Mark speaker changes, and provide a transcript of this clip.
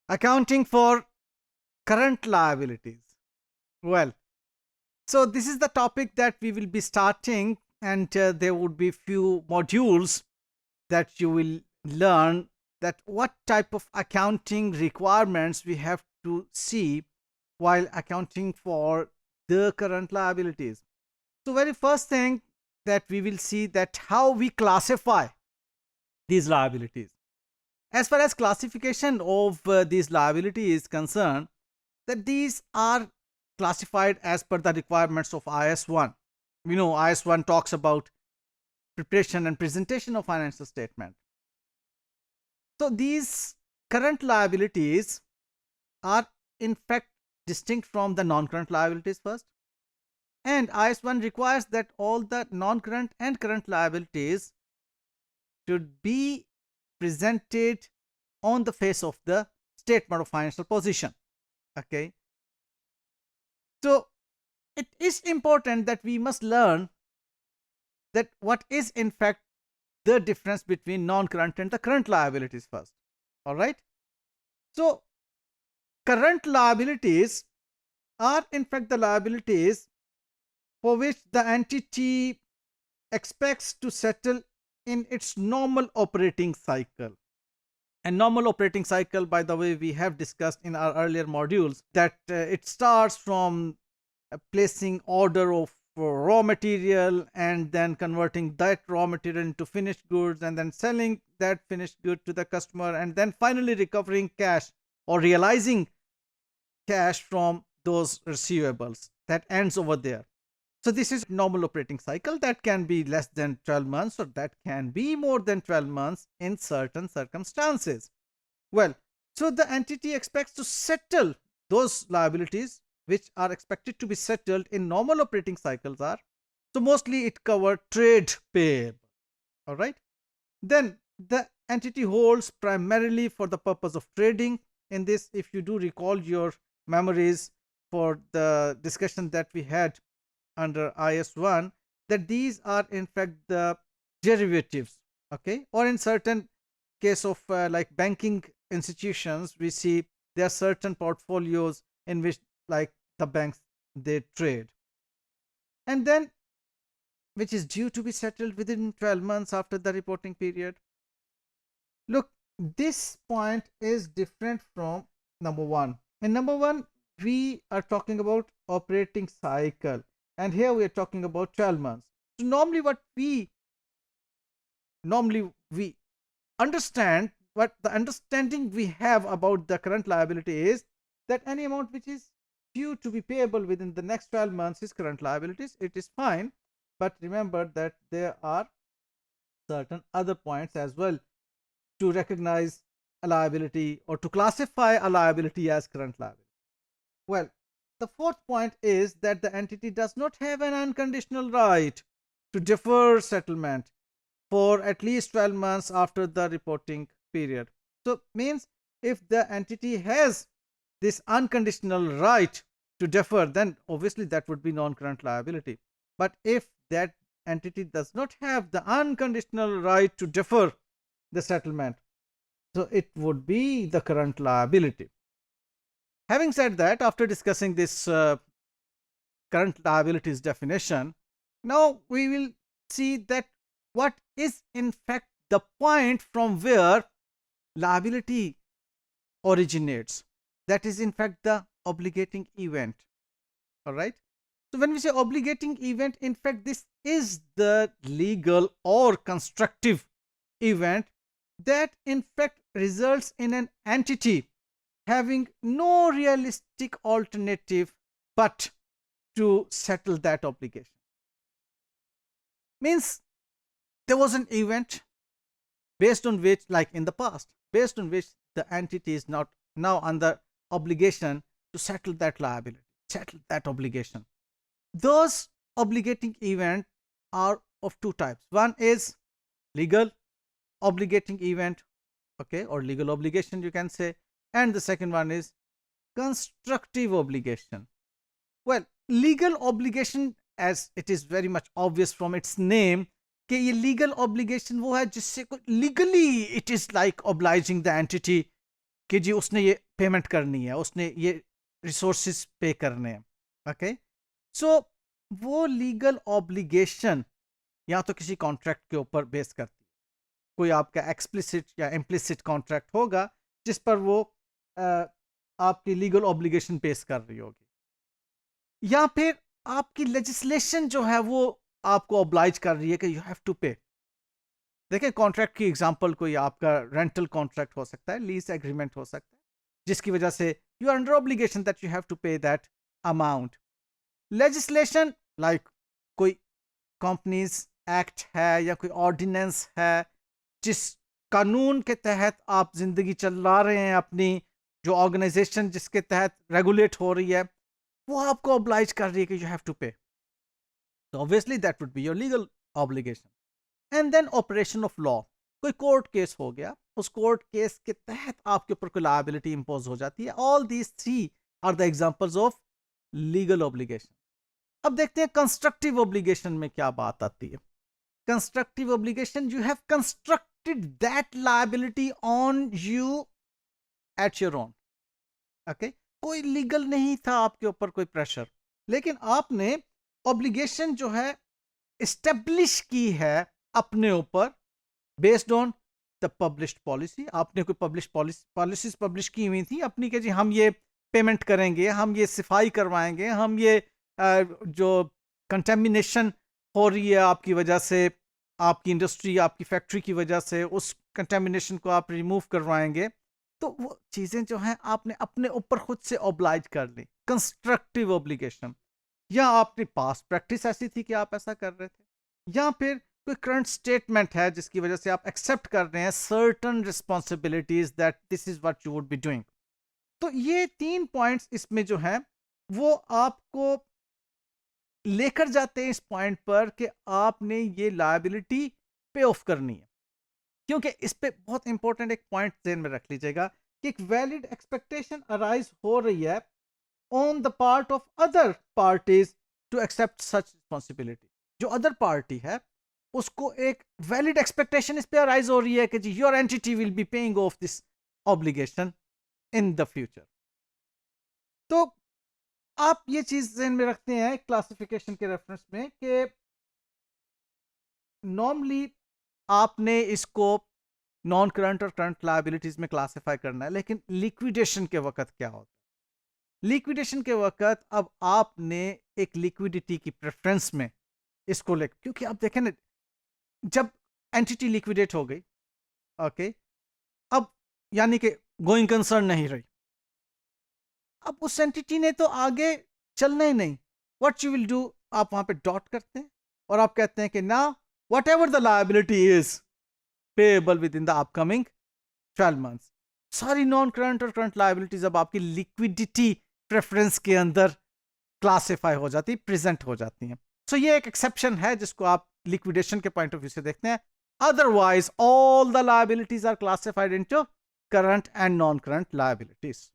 Speaker 1: Accounting for current liabilities. Well, so this is the topic that we will be starting, and there would be few modules that you will learn that what type of accounting requirements we have to see while accounting for the current liabilities. So very first thing that we will see that how we classify these liabilities. As far as classification of these liability is concerned, that these are classified as per the requirements of IS1. We know IS1 talks about preparation and presentation of financial statement. So these current liabilities are in fact distinct from the non-current liabilities first. And IS1 requires that all the non-current and current liabilities should be presented on the face of the statement of financial position. Okay. So it is important that we must learn that what is in fact the difference between non-current and the current liabilities first. All right. So current liabilities are in fact the liabilities for which the entity expects to settle in its normal operating cycle. And normal operating cycle, by the way, we have discussed in our earlier modules that it starts from placing order of raw material and then converting that raw material into finished goods and then selling that finished good to the customer and then finally recovering cash or realizing cash from those receivables. That ends over there. So this is normal operating cycle that can be less than 12 months or that can be more than 12 months in certain circumstances. Well, so the entity expects to settle those liabilities which are expected to be settled in normal operating cycles are, so mostly it covered trade payable. All right. Then the entity holds primarily for the purpose of trading. In this, if you do recall your memories for the discussion that we had under IS1, that these are in fact the derivatives. Okay. Or in certain case of like banking institutions, we see there are certain portfolios in which like the banks they trade, and then which is due to be settled within 12 months after the reporting period. Look, this point is different from number one. In number one, we are talking about operating cycle, and here we are talking about 12 months. So normally we understand, what the understanding we have about the current liability is that any amount which is due to be payable within the next 12 months is current liabilities. It is fine, but remember that there are certain other points as well to recognize a liability or to classify a liability as current liability. Well, the fourth point is that the entity does not have an unconditional right to defer settlement for at least 12 months after the reporting period. So, means if the entity has this unconditional right to defer, then obviously that would be non current liability. But if that entity does not have the unconditional right to defer the settlement, so it would be the current liability. Having said that, after discussing this current liabilities definition, now we will see that what is in fact the point from where liability originates. That is in fact the obligating event. All right. So when we say obligating event, in fact this is the legal or constructive event that in fact results in an entity having no realistic alternative but to settle that obligation. Means there was an event based on which, like in the past, based on which the entity is not now under obligation to settle that liability, settle that obligation. Those obligating events are of two types. One is legal obligating event, okay, or legal obligation you can say, and the second one is constructive obligation. Well, legal obligation, as it is very much obvious from its name कि ये legal obligation वो है जिससे legally it is like obliging the entity कि जी उसने ये payment करनी है, उसने ये रिसोर्सेज पे करने हैं। ओके, सो वो लीगल ऑब्लिगेशन या तो किसी कॉन्ट्रैक्ट के ऊपर बेस करती है, कोई आपका एक्सप्लिसिट या इम्प्लिसिट कॉन्ट्रैक्ट होगा जिस पर वो आपकी लीगल ऑब्लिगेशन पेश कर रही होगी, या फिर आपकी लेजिस्लेशन जो है वो आपको ऑब्लाइज कर रही है कि यू हैव टू पे। देखें, कॉन्ट्रैक्ट की एग्जांपल कोई आपका रेंटल कॉन्ट्रैक्ट हो सकता है, लीज एग्रीमेंट हो सकता है, जिसकी वजह से you are under obligation that you have to pay that amount. Legislation like कोई कंपनीज एक्ट है या कोई ऑर्डिनेंस है जिस कानून के तहत आप जिंदगी चला रहे हैं, अपनी जो ऑर्गेनाइजेशन जिसके तहत रेगुलेट हो रही है वो आपको ऑब्लाइज कर रही है कि यू हैव टू पे, तो obviously that would be your legal obligation. And then operation of law, कोई कोर्ट केस हो गया, उस कोर्ट केस के तहत आपके ऊपर कोई लायबिलिटी इंपोज हो जाती है। All these three are the examples of legal obligation. अब देखते हैं कंस्ट्रक्टिव ऑब्लिगेशन में क्या बात आती है। Constructive obligation, you have constructed that liability on you at your own. Okay, कोई लीगल नहीं था आपके ऊपर कोई प्रेशर, लेकिन आपने ऑब्लिगेशन जो है इस्टेब्लिश की है अपने ऊपर based on the published policy. आपने कोई पॉलिसीज पब्लिश की हुई थी अपनी कि जी हम ये पेमेंट करेंगे, हम ये सफाई करवाएंगे, हम ये जो कंटेमिनेशन हो रही है आपकी वजह से, आपकी इंडस्ट्री आपकी फैक्ट्री की वजह से, उस कंटेमिनेशन को आप रिमूव करवाएंगे। तो वो चीज़ें जो हैं आपने अपने ऊपर खुद से ऑब्लाइज कर ली, कंस्ट्रक्टिव ऑब्लिगेशन। या आपकी पास्ट प्रैक्टिस ऐसी थी कि आप ऐसा कर रहे थे, या फिर कोई करंट स्टेटमेंट है जिसकी वजह से आप एक्सेप्ट कर रहे हैं certain responsibilities that this is what you would be doing. तो ये 3 पॉइंट्स इसमें जो है वो आपको लेकर जाते हैं इस पॉइंट पर कि आपने ये लायबिलिटी पे ऑफ करनी है। क्योंकि इस पे बहुत इंपॉर्टेंट एक पॉइंट ध्यान में रख लीजिएगा कि एक वैलिड एक्सपेक्टेशन अराइज हो रही है on the part of other parties to accept such responsibility. जो अदर पार्टी है उसको एक वैलिड एक्सपेक्टेशन इस पे अराइज हो रही है कि जी your entity will be paying off this obligation in the future. तो आप ये चीज ध्यान में रखते हैं क्लासिफिकेशन के रेफरेंस में कि नॉर्मली आपने इसको नॉन करंट और करंट लायबिलिटीज में क्लासिफाई करना है, लेकिन लिक्विडेशन के वक्त क्या होता है? लिक्विडेशन के वक्त अब आपने एक लिक्विडिटी की प्रेफरेंस में इसको ले, क्योंकि आप देखें ना, जब एंटिटी लिक्विडेट हो गई, ओके, अब यानी कि गोइंग कंसर्न नहीं रही, अब उस एंटिटी ने तो आगे चलना ही नहीं। व्हाट यू विल डू, आप वहां पे डॉट करते हैं और आप कहते हैं कि ना what ever the liability is payable with in the upcoming 12 months. सारी नॉन करंट और करंट लायबिलिटीज अब आपकी लिक्विडिटी प्रेफरेंस के अंदर क्लासिफाई हो जाती, प्रेजेंट हो जाती हैं। सो ये एक एक्सेप्शन है जिसको आप लिक्विडेशन के पॉइंट ऑफ व्यू से देखते हैं। Otherwise all the liabilities are classified into current and non current liabilities.